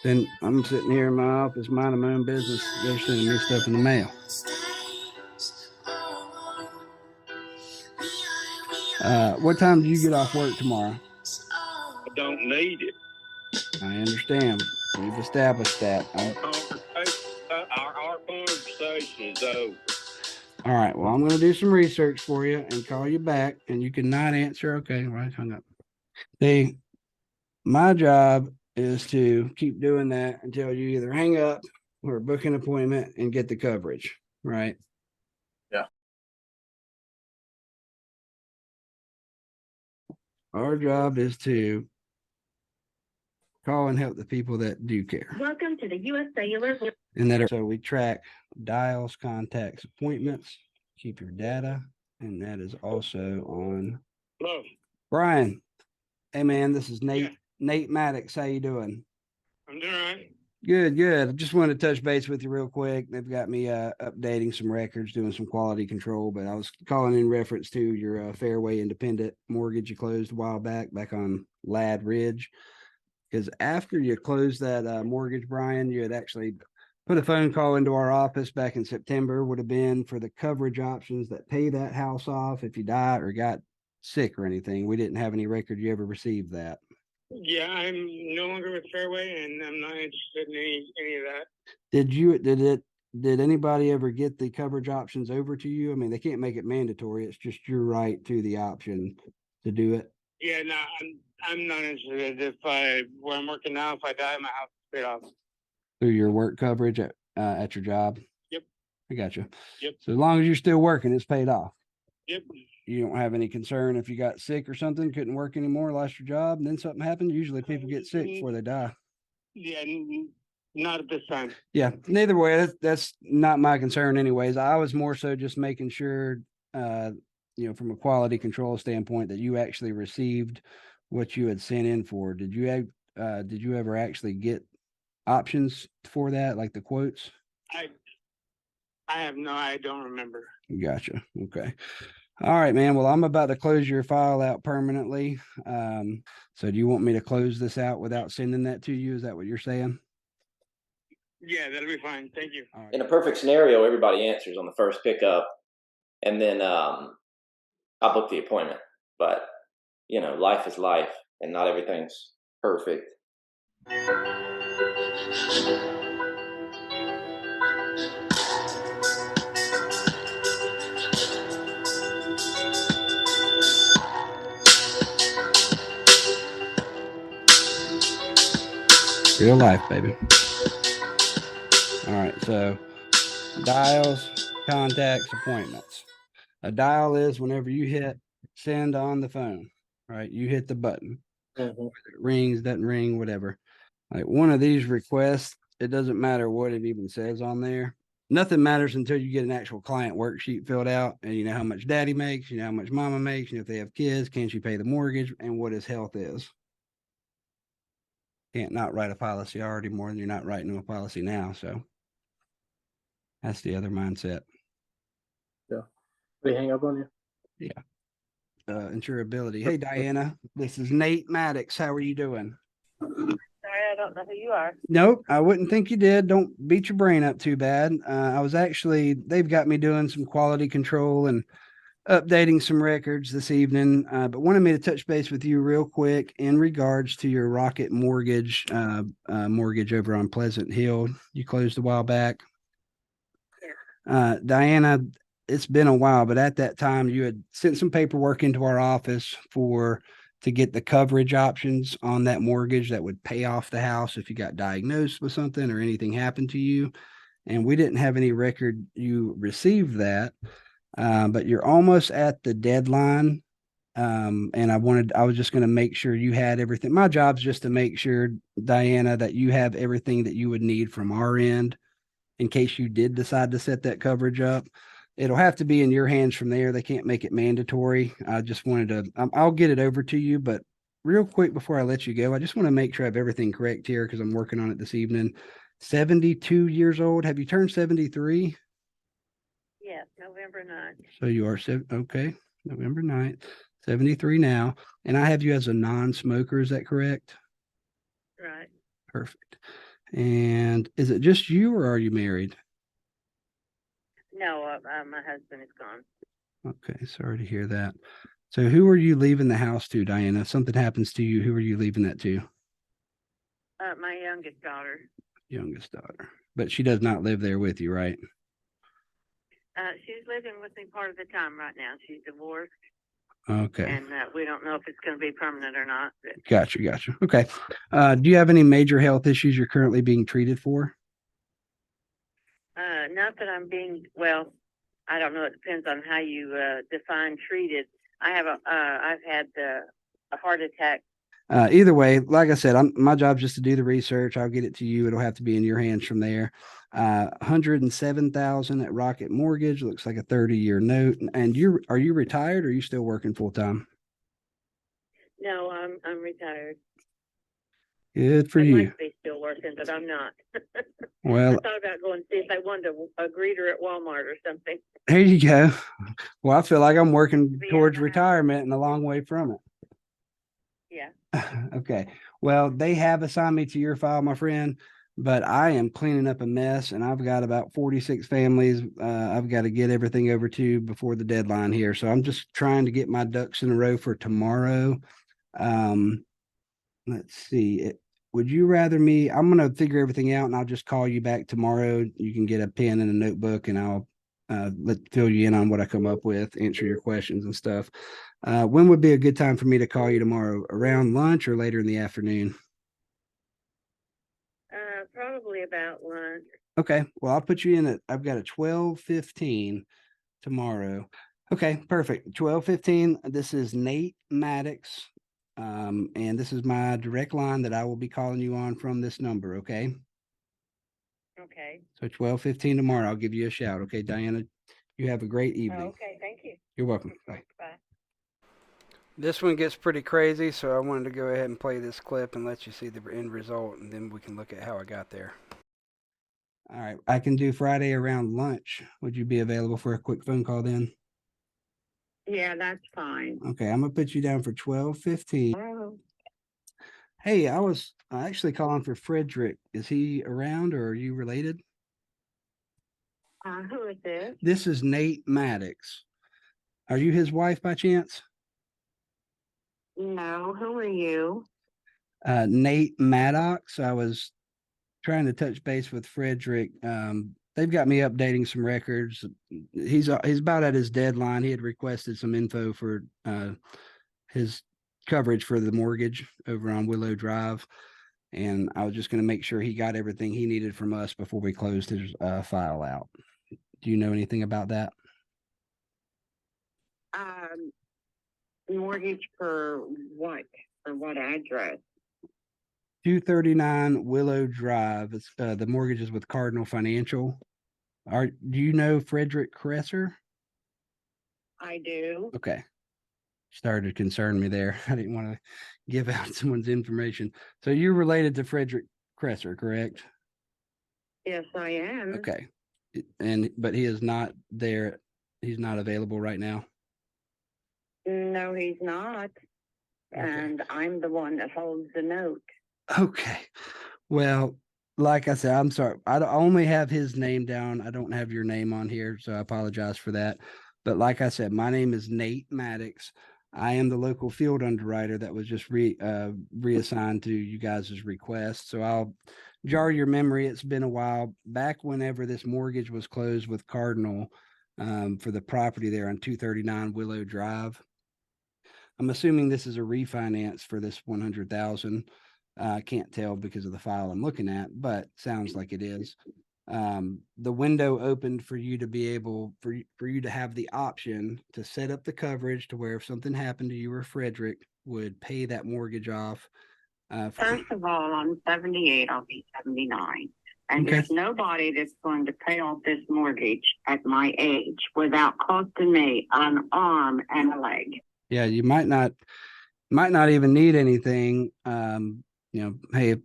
Then I'm sitting here in my office minding my own business. They're sending me stuff in the mail. What time do you get off work tomorrow? I don't need it. I understand. We've established that. Our conversation is over. All right. Well, I'm going to do some research for you and call you back, and you cannot answer. Okay. Right. Hung up. My job is to keep doing that until you either hang up or book an appointment and get the coverage. Right. Yeah. Our job is to call and help the people that do care. Welcome to the U.S. Cellular. And that so we track dials, contacts, appointments, keep your data, and that is also on. Hello. Brian, hey man, this is Nate. Yeah. Nate Maddox. How you doing? I'm doing all right. Good, good. I just wanted to touch base with you real quick. They've got me updating some records, doing some quality control, but I was calling in reference to your Fairway Independent mortgage you closed a while back on Ladd Ridge. Because after you closed that mortgage, Brian, you had actually put a phone call into our office back in September, would have been for the coverage options that pay that house off if you die or got sick or anything. We didn't have any record you ever received that. Yeah, I'm no longer with Fairway, and I'm not interested in any of that. Did anybody ever get the coverage options over to you? I mean, they can't make it mandatory. It's just your right to the option to do it. Yeah, no, I'm not interested. Where I'm working now, if I die, my house is paid off. Through your work coverage at your job? Yep. I got you. Yep. So as long as you're still working, it's paid off. Yep. You don't have any concern if you got sick or something, couldn't work anymore, lost your job, and then something happened. Usually people get sick before they die. Yeah, not at this time. Yeah, neither way, that's not my concern anyways. I was more so just making sure, from a quality control standpoint that you actually received what you had sent in for. Did you ever actually get options for that, like the quotes? I don't remember. Gotcha. Okay. All right, man. Well, I'm about to close your file out permanently. So do you want me to close this out without sending that to you? Is that what you're saying? Yeah, that'll be fine. Thank you. All right. In a perfect scenario, everybody answers on the first pickup, and then I'll book the appointment. But, life is life, and not everything's perfect. Real life, baby. All right, so dials, contacts, appointments. A dial is whenever you hit send on the phone, right? You hit the button. Mm-hmm. It rings, doesn't ring, whatever. Like one of these requests, it doesn't matter what it even says on there. Nothing matters until you get an actual client worksheet filled out and you know how much daddy makes, you know how much mama makes, if they have kids, can she pay the mortgage, and what his health is. Can't not write a policy already more than you're not writing a policy now. So that's the other mindset. Yeah. They hang up on you? Yeah. Insurability. Hey, Diana, this is Nate Maddox. How are you doing? Sorry, I don't know who you are. Nope, I wouldn't think you did. Don't beat your brain up too bad. They've got me doing some quality control and updating some records this evening, but wanted me to touch base with you real quick in regards to your Rocket mortgage over on Pleasant Hill. You closed a while back. Yeah. Diana, it's been a while, but at that time you had sent some paperwork into our office to get the coverage options on that mortgage that would pay off the house if you got diagnosed with something or anything happened to you. And we didn't have any record you received that. But you're almost at the deadline. And I was just going to make sure you had everything. My job's just to make sure, Diana, that you have everything that you would need from our end in case you did decide to set that coverage up. It'll have to be in your hands from there. They can't make it mandatory. I just wanted to, I'll get it over to you, but real quick before I let you go, I just want to make sure I have everything correct here because I'm working on it this evening. 72 years old. Have you turned 73? Yes, November 9th. So you are okay. November 9th, 73 now. And I have you as a non-smoker. Is that correct? Right. Perfect. And is it just you or are you married? No, my husband is gone. Okay, sorry to hear that. So who are you leaving the house to, Diana? If something happens to you, who are you leaving that to? My youngest daughter. Youngest daughter. But she does not live there with you, right? She's living with me part of the time right now. She's divorced. Okay. And we don't know if it's going to be permanent or not. But... Gotcha. Okay. Do you have any major health issues you're currently being treated for? Not that I'm being, well, I don't know. It depends on how you define treated. I've had a heart attack. Either way, like I said, my job's just to do the research. I'll get it to you. It'll have to be in your hands from there. 107,000 at Rocket Mortgage. Looks like a 30-year note. And are you retired or are you still working full time? No, I'm retired. Good for I'd you. like to be still working, but I'm not. Well, I thought about going to see if I wanted a greeter at Walmart or something. there you go. Well, I feel like I'm working towards retirement and a long way from it. Yeah. Okay. Well, they have assigned me to your file, my friend, but I am cleaning up a mess and I've got about 46 families. I've got to get everything over to before the deadline here. So I'm just trying to get my ducks in a row for tomorrow. Let's see. Would you rather me? I'm going to figure everything out and I'll just call you back tomorrow. You can get a pen and a notebook and I'll fill you in on what I come up with, answer your questions and stuff. When would be a good time for me to call you tomorrow? Around lunch or later in the afternoon? Probably about lunch. Okay. Well, I'll put you in I've got a 12:15 tomorrow. Okay, perfect. 12:15. This is Nate Maddox. And this is my direct line that I will be calling you on from this number. Okay. Okay. So 12:15 tomorrow, I'll give you a shout. Okay, Diana, you have a great evening. Okay. Thank you. You're welcome. Bye. Bye. This one gets pretty crazy, so I wanted to go ahead and play this clip and let you see the end result, and then we can look at how I got there. All right, I can do Friday around lunch. Would you be available for a quick phone call then? Yeah, that's fine. Okay, I'm gonna put you down for 12:15. Oh. Hey, I was actually calling for Frederick. Is he around or are you related? Who is this? This is Nate Maddox. Are you his wife by chance? No, who are you? Nate Maddox. I was trying to touch base with Frederick. They've got me updating some records. He's about at his deadline. He had requested some info for his coverage for the mortgage over on Willow Drive, and I was just going to make sure he got everything he needed from us before we closed his file out. Do you know anything about that? Mortgage for what? For what address? 239 Willow Drive. It's the mortgage is with Cardinal Financial. Do you know Frederick Kresser? I do. Okay. Started to concern me there. I didn't want to give out someone's information. So you're related to Frederick Kresser, correct? Yes, I am. Okay. But he is not there. He's not available right now. No, he's not. Okay. And I'm the one that holds the note. Okay. Well, like I said, I'm sorry. I only have his name down. I don't have your name on here, so I apologize for that. But like I said, my name is Nate Maddox. I am the local field underwriter that was just reassigned to you guys' request. So I'll jar your memory. It's been a while. Back whenever this mortgage was closed with Cardinal for the property there on 239 Willow Drive. I'm assuming this is a refinance for this 100,000. I can't tell because of the file I'm looking at, but sounds like it is. The window opened for you to be able for you to have the option to set up the coverage to where if something happened to you or Frederick would pay that mortgage off. First of all, I'm 78. I'll be 79. And Okay. there's nobody that's going to pay off this mortgage at my age without costing me an arm and a leg. Yeah, you might not even need anything. Hey,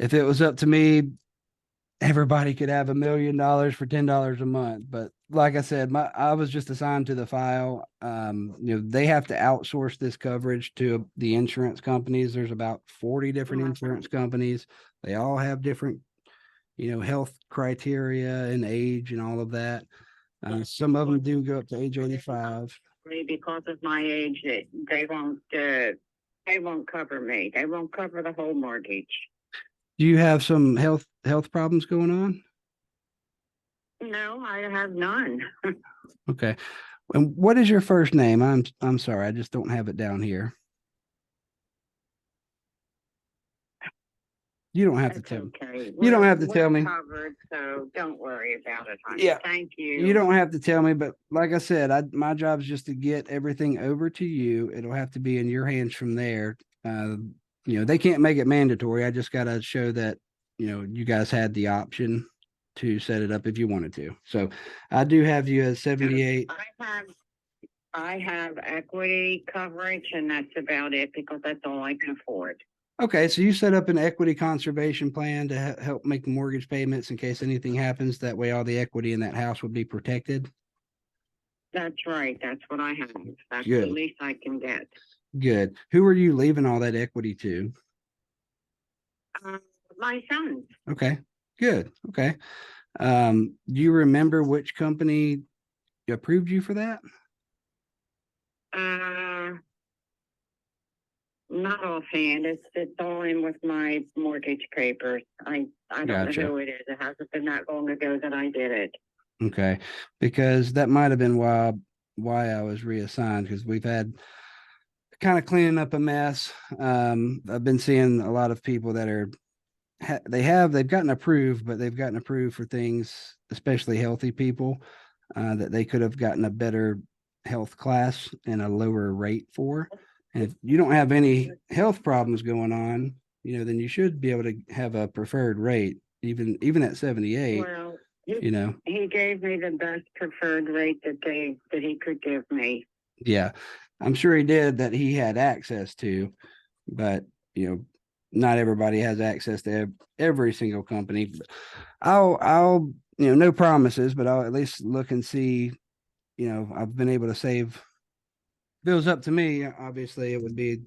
if it was up to me, everybody could have $1 million for $10 a month. But like I said, I was just assigned to the file. They have to outsource this coverage to the insurance companies. There's about 40 different insurance companies. They all have different, health criteria and age and all of that. Some of them do go up to age 85. Because of my age, they won't cover me. They won't cover the whole mortgage. Do you have some health problems going on? No, I have none. Okay. And what is your first name? I'm sorry, I just don't have it down here. You don't have to tell me. Okay. You don't have to tell me. Covered, so don't worry about it, honey. Yeah. Thank you. You don't have to tell me, but like I said, my job is just to get everything over to you. It'll have to be in your hands from there. They can't make it mandatory. I just got to show that, you guys had the option to set it up if you wanted to. So I do have you at 78. I have equity coverage, and that's about it because that's all I can afford. Okay, so you set up an equity conservation plan to help make the mortgage payments in case anything happens. That way all the equity in that house would be protected. That's right. That's what I have. That's Good. the least I can get. Good. Who are you leaving all that equity to? My son. Okay, good. Okay. Do you remember which company approved you for that? Not offhand. It's all in with my mortgage papers. I don't know who it is. It hasn't been that long ago that I did it. Okay, because that might have been why I was reassigned, because we've had kind of cleaning up a mess. I've been seeing a lot of people that are they've gotten approved, but they've gotten approved for things, especially healthy people, that they could have gotten a better health class and a lower rate for. And if you don't have any health problems going on, then you should be able to have a preferred rate, even at 78. Well, he gave me the best preferred rate that he could give me. Yeah, I'm sure he did, that he had access to, but not everybody has access to every single company. I'll no promises, but I'll at least look and see. I've been able to save. If it was up to me, obviously it would be,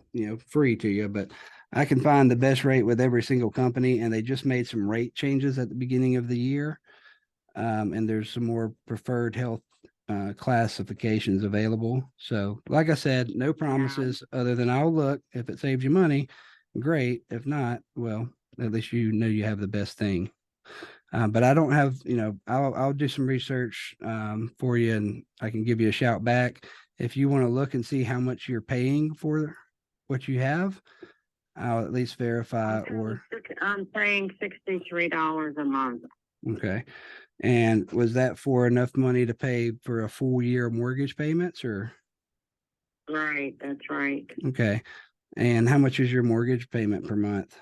free to you, but I can find the best rate with every single company, and they just made some rate changes at the beginning of the year. And there's some more preferred health classifications available. So like I said, no promises other than I'll look. If it saves you money, great. If not, well, at least you have the best thing. But I don't have, I'll do some research for you, and I can give you a shout back. If you want to look and see how much you're paying for what you have, I'll at least verify. I'm paying $63 a month. Okay. And was that for enough money to pay for a full year mortgage payments, or? Right, that's right. Okay. And how much is your mortgage payment per month?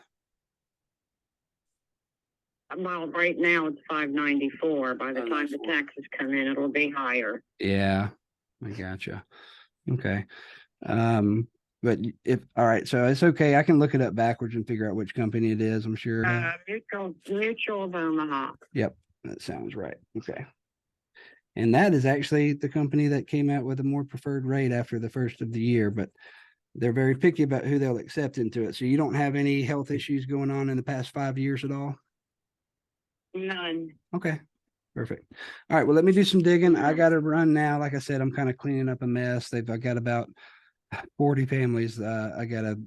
Well, right now it's $594. By the time the taxes come in, it'll be higher. Yeah, I gotcha. Okay. But all right, so it's okay. I can look it up backwards and figure out which company it is, I'm sure. Mutual of Omaha. Yep, that sounds right. Okay. And that is actually the company that came out with a more preferred rate after the first of the year, but they're very picky about who they'll accept into it. So you don't have any health issues going on in the past 5 years at all? None. Okay, perfect. All right, well, let me do some digging. I got to run now. Like I said, I'm kind of cleaning up a mess. I got about 40 families. I got to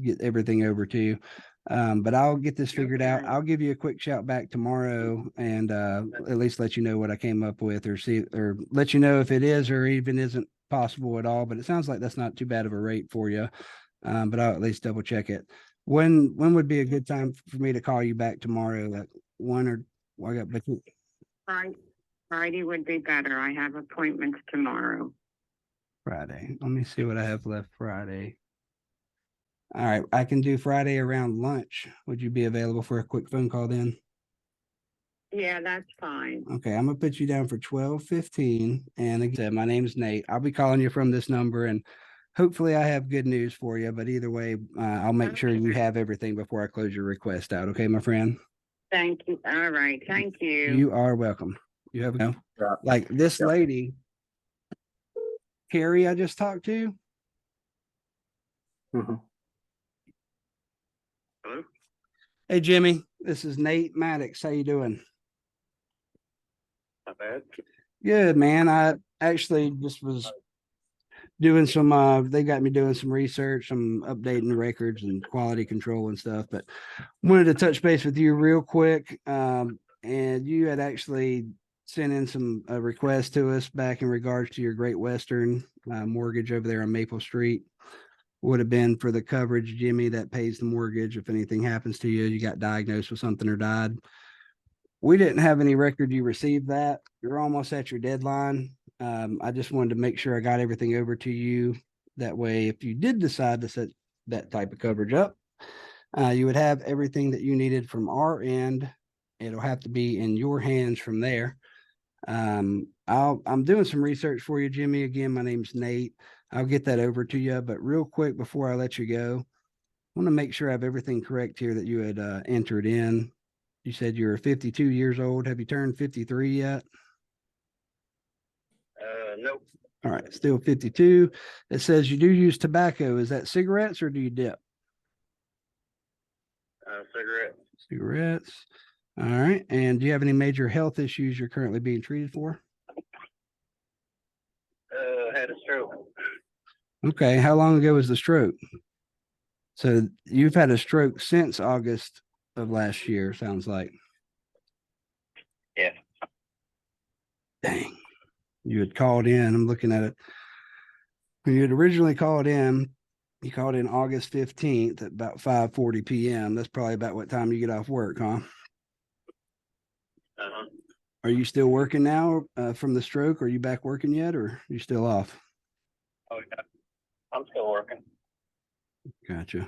get everything over to you. But I'll get this figured out. I'll give you a quick shout back tomorrow, and at least let you know what I came up with, or let you know if it is or even isn't possible at all. But it sounds like that's not too bad of a rate for you. But I'll at least double check it. When would be a good time for me to call you back tomorrow? Like Friday would be better. I have appointments tomorrow. Friday. Let me see what I have left Friday. All right, I can do Friday around lunch. Would you be available for a quick phone call then? Yeah, that's fine. Okay, I'm gonna put you down for 12:15. And like I said, my name's Nate. I'll be calling you from this number, and hopefully I have good news for you. But either way, I'll make sure you have everything before I close your request out. Okay, my friend? Thank you. All right. Thank you. You are welcome. You have a Yeah. like this Yep. lady, Carrie, I just talked to. Mhm. Hello? Hey, Jimmy, this is Nate Maddox. How you doing? Not bad. Good, man. I actually just was doing some they got me doing some research, some updating the records and quality control and stuff, but wanted to touch base with you real quick. And you had actually sent in some requests to us back in regards to your Great Western mortgage over there on Maple Street. Would have been for the coverage, Jimmy, that pays the mortgage if anything happens to you, you got diagnosed with something or died. We didn't have any record you received that. You're almost at your deadline. I just wanted to make sure I got everything over to you. That way, if you did decide to set that type of coverage up, you would have everything that you needed from our end. It'll have to be in your hands from there. I'm doing some research for you, Jimmy. Again, my name's Nate. I'll get that over to you. But real quick, before I let you go, I want to make sure I have everything correct here that you had entered in. You said you're 52 years old. Have you turned 53 yet? Nope. All right, still 52. It says you do use tobacco. Is that cigarettes or do you dip? Cigarette. Cigarettes. All right. And do you have any major health issues you're currently being treated for? Had a stroke. Okay. How long ago was the stroke? So you've had a stroke since August of last year, sounds like. Yeah. Dang. You had called in. I'm looking at it. When you had originally called in, you called in August 15th at about 5:40 p.m. That's probably about what time you get off work, huh? Uh-huh. Are you still working now from the stroke? Are you back working yet or are you still off? Oh, yeah. I'm still working. Gotcha.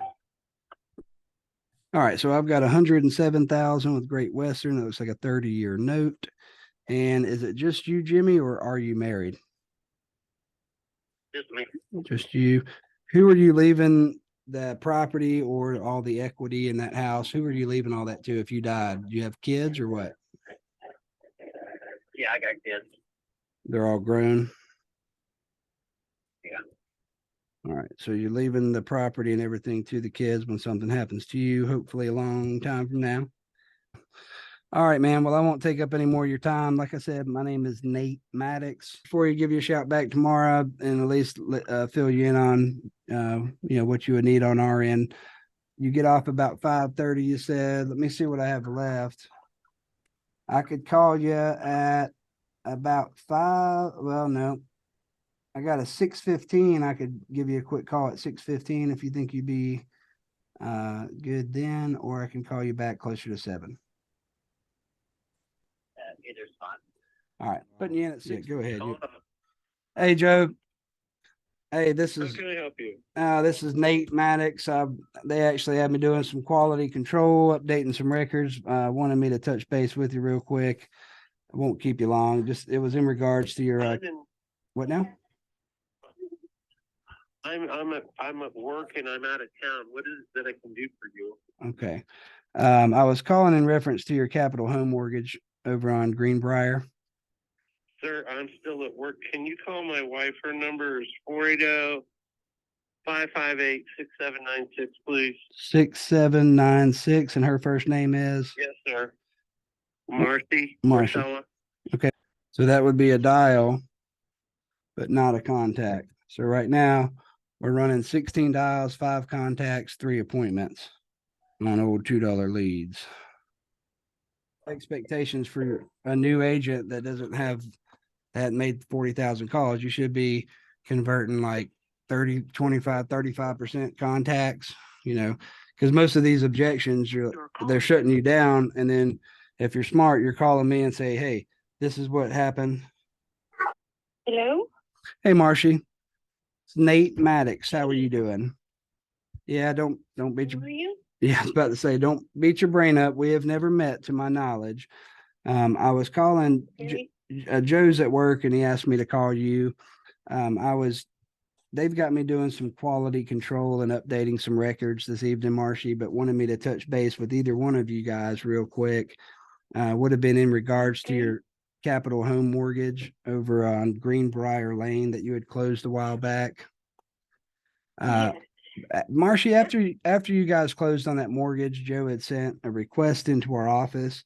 All right. So I've got 107,000 with Great Western. That looks like a 30-year note. And is it just you, Jimmy, or are you married? Just me. Just you. Who are you leaving the property or all the equity in that house? Who are you leaving all that to if you died? Do you have kids or what? Yeah, I got kids. They're all grown. Yeah. All right. So you're leaving the property and everything to the kids when something happens to you, hopefully a long time from now. All right, man. Well, I won't take up any more of your time. Like I said, my name is Nate Maddox. Before you give you a shout back tomorrow and at least fill you in on, what you would need on our end. You get off about 5:30, you said. Let me see what I have left. I could call you at about 5. Well, no. I got a 6:15. I could give you a quick call at 6:15 if you think you'd be good then, or I can call you back closer to 7. Either's fine. All right. Putting you in at 6. Go ahead. Hey, Joe. Hey, this How is can I help you? this is Nate Maddox. They actually had me doing some quality control, updating some records. Wanted me to touch base with you real quick. I won't keep you long. Just it was in regards to your what now? I'm at work and I'm out of town. What is it that I can do for you? Okay. I was calling in reference to your Capital Home Mortgage over on Greenbrier. Sir, I'm still at work. Can you call my wife? Her number is 480-558-6796, please. 6796, and her first name is? Yes, sir. Marcy. Marcia. Okay. So that would be a dial, but not a contact. So right now we're running 16 dials, 5 contacts, 3 appointments on old $2 leads. Expectations for a new agent that hadn't made 40,000 calls, you should be converting like 30, 25, 35% contacts, because most of these objections, they're shutting you down. And then if you're smart, you're calling me and say, hey, this is what happened. Hello? Hey, Marshy. It's Nate Maddox. How are you doing? Yeah, don't beat your. Yeah, I was about to say, don't beat your brain up. We have never met, to my knowledge. I was calling. Joe's at work, and he asked me to call you. I was they've got me doing some quality control and updating some records this evening, Marshy, but wanted me to touch base with either one of you guys real quick. Would have been in regards to your Capital Home mortgage over on Greenbrier Lane that you had closed a while back. Marshy, after you guys closed on that mortgage, Joe had sent a request into our office.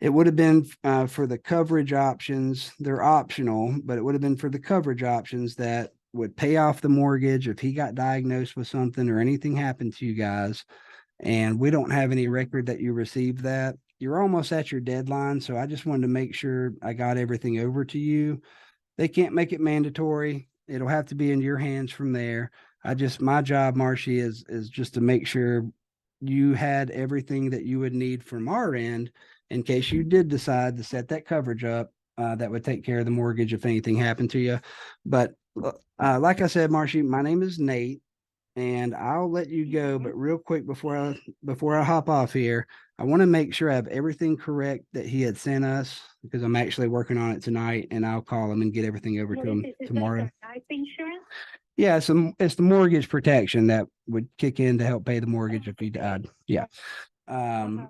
It would have been for the coverage options. They're optional, but it would have been for the coverage options that would pay off the mortgage if he got diagnosed with something or anything happened to you guys. And we don't have any record that you received that. You're almost at your deadline, so I just wanted to make sure I got everything over to you. They can't make it mandatory. It'll have to be in your hands from there. My job, Marshy, is just to make sure you had everything that you would need from our end in case you did decide to set that coverage up. That would take care of the mortgage if anything happened to you. But like I said, Marshy, my name is Nate, and I'll let you go. But real quick before I hop off here, I want to make sure I have everything correct that he had sent us, because I'm actually working on it tonight, and I'll call him and get everything over to him tomorrow. Life insurance? Yeah, it's the mortgage protection that would kick in to help pay the mortgage if he died. Yeah. And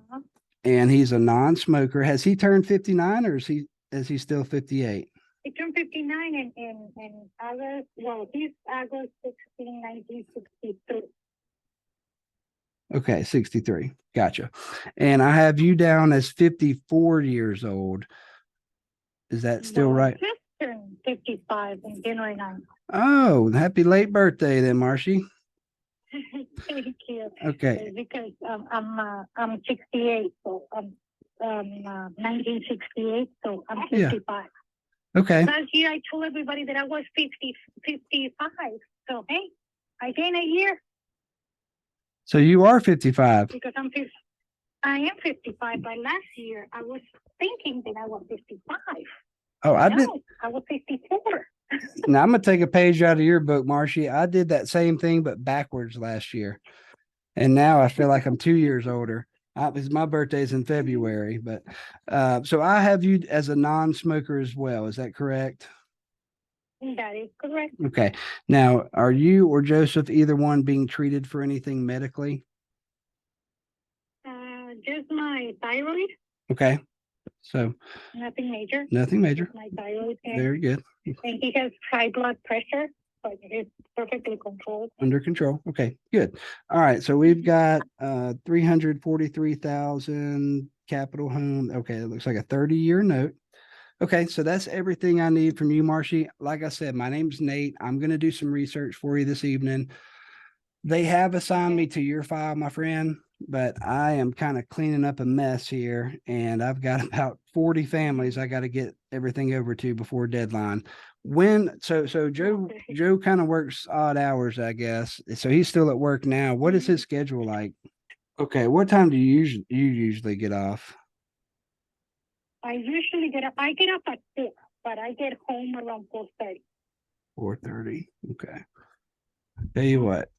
he's a non-smoker. Has he turned 59 or is he still 58? He turned 59 in August. Well, he's August 16, 1963. Okay, 63. Gotcha. And I have you down as 54 years old. Is that still right? Just turned 55 in January 9th. Oh, happy late birthday then, Marshy. Thank you. Okay. Because I'm 68, so I'm 1968, so I'm 55. Okay. Last year I told everybody that I was 55. So hey, I gained a year. So you are 55. Because I am 55, but last year I was thinking that I was 55. Oh, I was 54. Now I'm gonna take a page out of your book, Marshy. I did that same thing but backwards last year, and now I feel like I'm 2 years older. Because my birthday's in February, but so I have you as a non-smoker as well. Is that correct? That is correct. Okay. Now, are you or Joseph either one being treated for anything medically? Just my thyroid. Okay. So Nothing major. Nothing major. My thyroid. Very good. And he has high blood pressure, but it's perfectly controlled. Under control. Okay, good. All right. So we've got 343,000 Capital Home. Okay, it looks like a 30-year note. Okay, so that's everything I need from you, Marshy. Like I said, my name's Nate. I'm going to do some research for you this evening. They have assigned me to your file, my friend, but I am kind of cleaning up a mess here, and I've got about 40 families I got to get everything over to before deadline. So Joe kind of works odd hours, I guess. So he's still at work now. What is his schedule like? Okay, what time do you usually get off? I usually get up at 6, but I get home around 4:30. 4:30. Okay. Tell you what,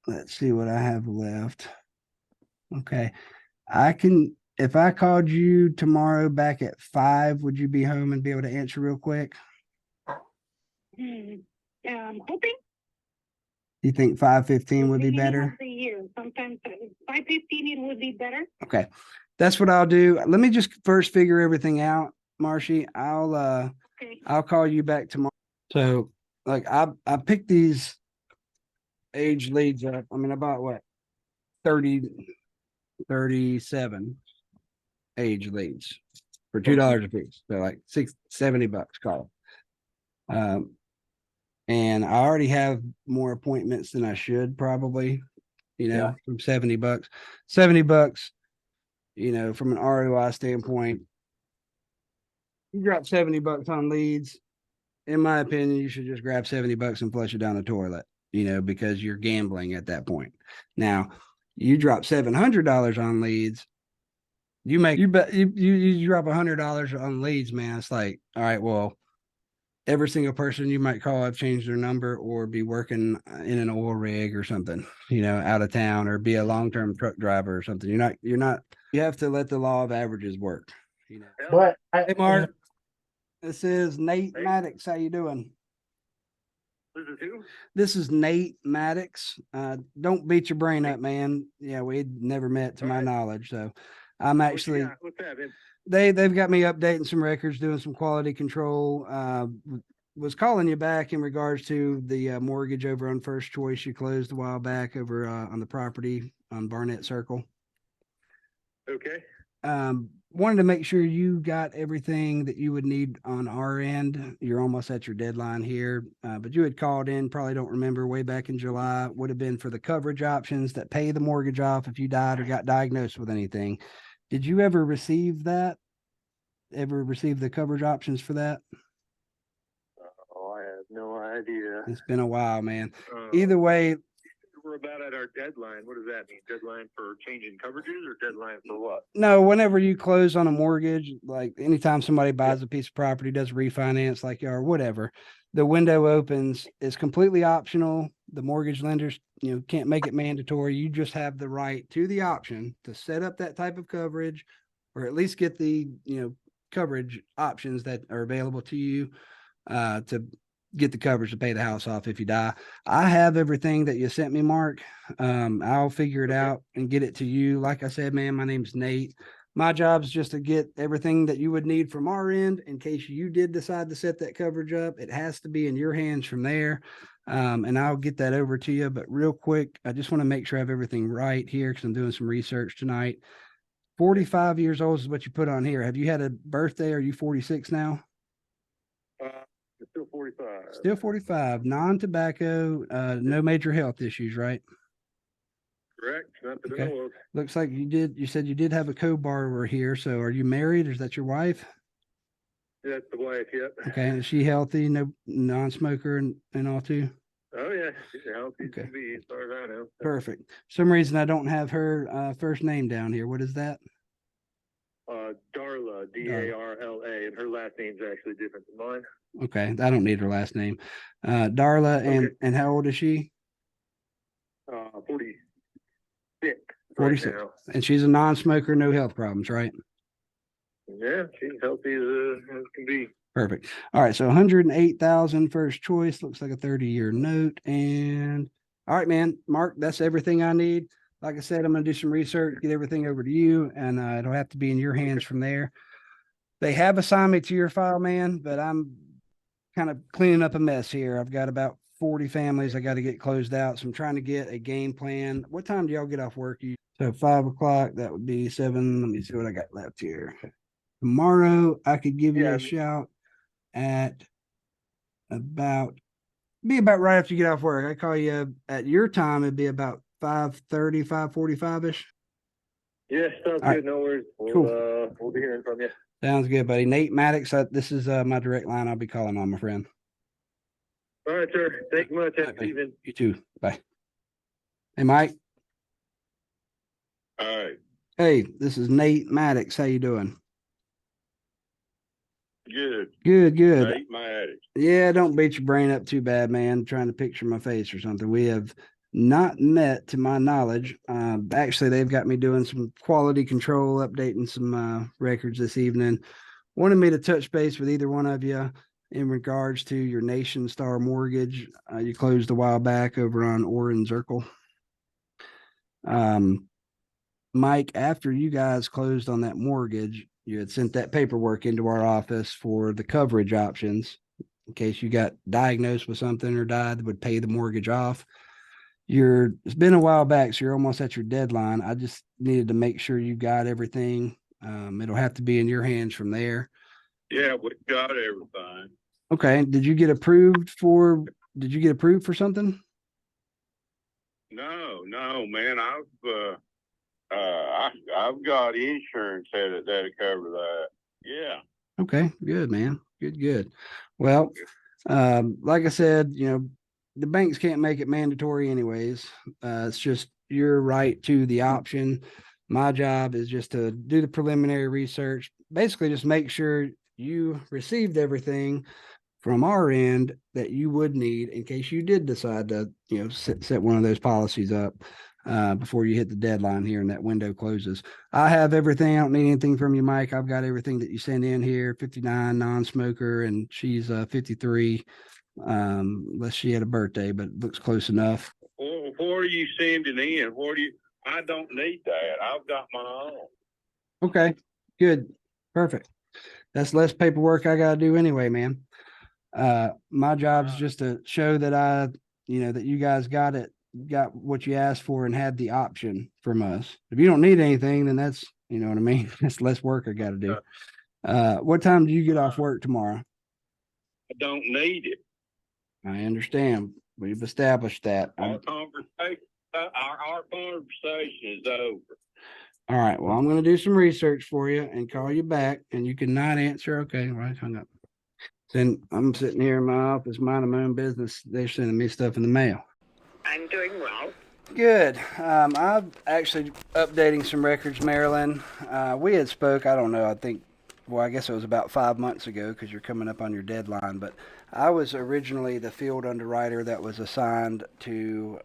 let's see what I have left. Okay. If I called you tomorrow back at 5, would you be home and be able to answer real quick? Hoping. You think 5:15 would be better? Sometimes 5:15 it would be better. Okay. That's what I'll do. Let me just first figure everything out, Marshy. I'll call you back tomorrow. So like I picked these age leads up. I mean, about what? 37 age leads for $2 a piece. So like $70, call it. And I already have more appointments than I should probably, from $70. $70, from an ROI standpoint, you drop $70 on leads. In my opinion, you should just grab $70 and flush it down the toilet, because you're gambling at that point. Now, you drop $700 on leads. You drop $100 on leads, man. It's like, all right, well, every single person you might call have changed their number or be working in an oil rig or something, out of town, or be a long-term truck driver or something. You have to let the law of averages work. But Hey, Mark, this is Nate Maddox. How you doing? This is who? This is Nate Maddox. Don't beat your brain up, man. Yeah, we'd never met to my knowledge. So I'm actually What's that? they've got me updating some records, doing some quality control. Was calling you back in regards to the mortgage over on First Choice you closed a while back over on the property on Barnett Circle. Okay. Wanted to make sure you got everything that you would need on our end. You're almost at your deadline here, but you had called in, probably don't remember, way back in July, would have been for the coverage options that pay the mortgage off if you died or got diagnosed with anything. Did you ever receive that? Ever receive the coverage options for that? Oh, I have no idea. It's been a while, man. Either way, We're about at our deadline. What does that mean? Deadline for changing coverages or deadline for what? no, whenever you close on a mortgage, like anytime somebody buys a piece of property, does refinance like you or whatever, the window opens. It's completely optional. The mortgage lenders, can't make it mandatory. You just have the right to the option to set up that type of coverage, or at least get the, coverage options that are available to you to get the coverage to pay the house off if you die. I have everything that you sent me, Mark. I'll figure it out and get it to you. Like I said, man, my name's Nate. My job is just to get everything that you would need from our end in case you did decide to set that coverage up. It has to be in your hands from there. And I'll get that over to you. But real quick, I just want to make sure I have everything right here because I'm doing some research tonight. 45 years old is what you put on here. Have you had a birthday? Are you 46 now? Still 45. Still 45, non-tobacco, no major health issues, right? Correct. Not that I Okay. know of. Looks like you said you did have a co-borrower here. So are you married? Or is that your wife? That's the wife, yep. Okay. Is she healthy? No non-smoker and all too? Oh, yeah. She's healthy Okay. to be, as far as I know. Perfect. For some reason I don't have her first name down here. What is that? Darla, Darla, and her last name's actually different than mine. Okay. I don't need her last name. Darla, and how old is she? 46. 46. Right now. And she's a non-smoker, no health problems, right? Yeah, she's healthy as can be. Perfect. All right. So 108,000 First Choice, looks like a 30-year note. And all right, man, Mark, that's everything I need. Like I said, I'm going to do some research, get everything over to you, and it'll have to be in your hands from there. They have assigned me to your file, man, but I'm kind of cleaning up a mess here. I've got about 40 families I got to get closed out. So I'm trying to get a game plan. What time do y'all get off work? So 5 o'clock, that would be 7. Let me see what I got left here. Tomorrow, I could give you a shout at about right after you get off work. I call you at your time. It'd be about 5:30, 5:45-ish. Yeah, sounds All right. good. No worries. We'll be hearing from you. Sounds good, buddy. Nate Maddox, this is my direct line. I'll be calling on, my friend. All right, sir. Thank you much. All Have right, a good evening. you too. Bye. Hey, Mike. All right. Hey, this is Nate Maddox. How you doing? Good. Good. Nate Maddox. Yeah, don't beat your brain up too bad, man. Trying to picture my face or something. We have not met, to my knowledge. Actually, they've got me doing some quality control, updating some records this evening. Wanted me to touch base with either one of you in regards to your Nation Star mortgage. You closed a while back over on Orange Circle. Mike, after you guys closed on that mortgage, you had sent that paperwork into our office for the coverage options in case you got diagnosed with something or died that would pay the mortgage off. It's been a while back, so you're almost at your deadline. I just needed to make sure you got everything. It'll have to be in your hands from there. Yeah, we got everything. Okay. Did you get approved for something? No, man. I've got insurance that'll cover that. Yeah. Okay, good, man. Good. Well, like I said, the banks can't make it mandatory anyways. It's just your right to the option. My job is just to do the preliminary research, basically just make sure you received everything from our end that you would need in case you did decide to, set one of those policies up before you hit the deadline here and that window closes. I have everything. I don't need anything from you, Mike. I've got everything that you sent in here. 59 non-smoker, and she's 53. unless she had a birthday, but it looks close enough. Well, where are you sending in? I don't need that. I've got my own. Okay, good, perfect. That's less paperwork I gotta do anyway, man. My job's just to show that that you guys got what you asked for and had the option from us. If you don't need anything, then that's, you know what I mean? That's less work I gotta do. What time do you get off work tomorrow? I don't need it. I understand. We've established that. Our conversation is over. All right. Well, I'm going to do some research for you and call you back, and you can not answer. Okay. Right. Hung up. Then I'm sitting here in my office, minding my own business. They're sending me stuff in the mail. I'm doing well. Good. I'm actually updating some records, Marilyn. We had spoke, I don't know, I guess it was about 5 months ago because you're coming up on your deadline, but I was originally the field underwriter that was assigned to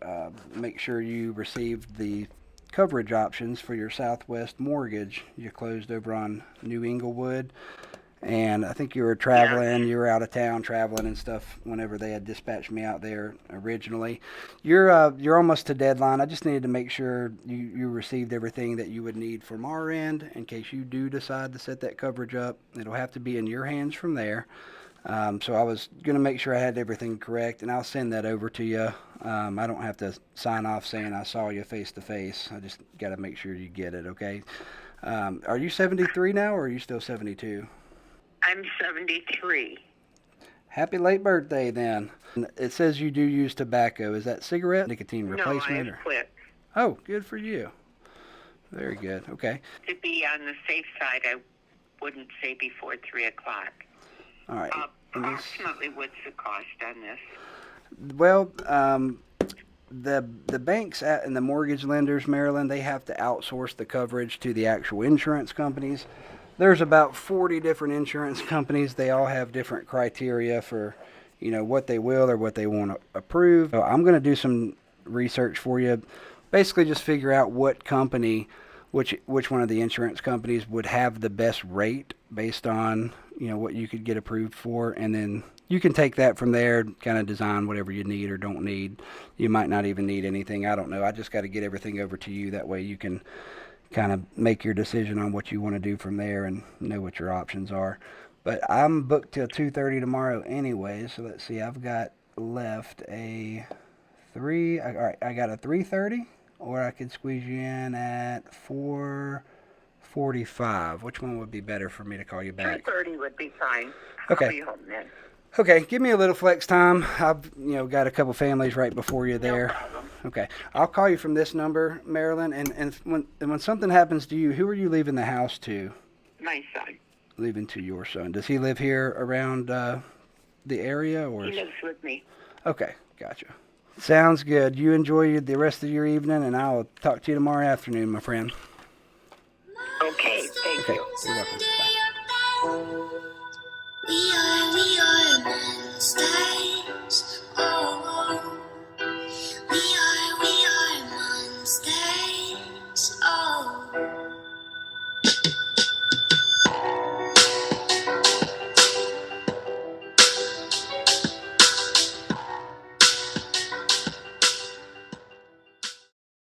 make sure you received the coverage options for your Southwest mortgage. You closed over on New Inglewood. And I think you were traveling, you were out of town traveling and stuff whenever they had dispatched me out there originally. You're almost to deadline. I just needed to make sure you received everything that you would need from our end in case you do decide to set that coverage up. It'll have to be in your hands from there. So I was going to make sure I had everything correct, and I'll send that over to you. I don't have to sign off saying I saw you face to face. I just got to make sure you get it, okay? Are you 73 now, or are you still 72? I'm 73. Happy late birthday, then. It says you do use tobacco. Is that cigarette, nicotine replacement? No, I quit. Oh, good for you. Very good. Okay. To be on the safe side, I wouldn't say before 3 o'clock. All right. Approximately what's the cost on this? Well, the banks and the mortgage lenders, Marilyn, they have to outsource the coverage to the actual insurance companies. There's about 40 different insurance companies. They all have different criteria for, what they will or what they want to approve. So I'm going to do some research for you. Basically just figure out what company, which one of the insurance companies would have the best rate based on, what you could get approved for. And then you can take that from there, kind of design whatever you need or don't need. You might not even need anything. I don't know. I just got to get everything over to you. That way you can kind of make your decision on what you want to do from there and know what your options are. But I'm booked till 2:30 tomorrow anyway, so let's see. I've got left a 3. All right, I got a 3:30, or I could squeeze you in at 4:45. Which one would be better for me to call you back? 2:30 would be fine. Okay. I'll be home then. Okay, give me a little flex time. I've got a couple families right before you there. No problem. Okay, I'll call you from this number, Marilyn. And when something happens to you, who are you leaving the house to? My son. Leaving to your son. Does he live here around the area, or? He lives with me. Okay, gotcha. Sounds good. You enjoy the rest of your evening, and I'll talk to you tomorrow afternoon, my friend. Okay, thank Okay, you. you're welcome. Bye. We are monsters. Oh, we are monsters. Oh.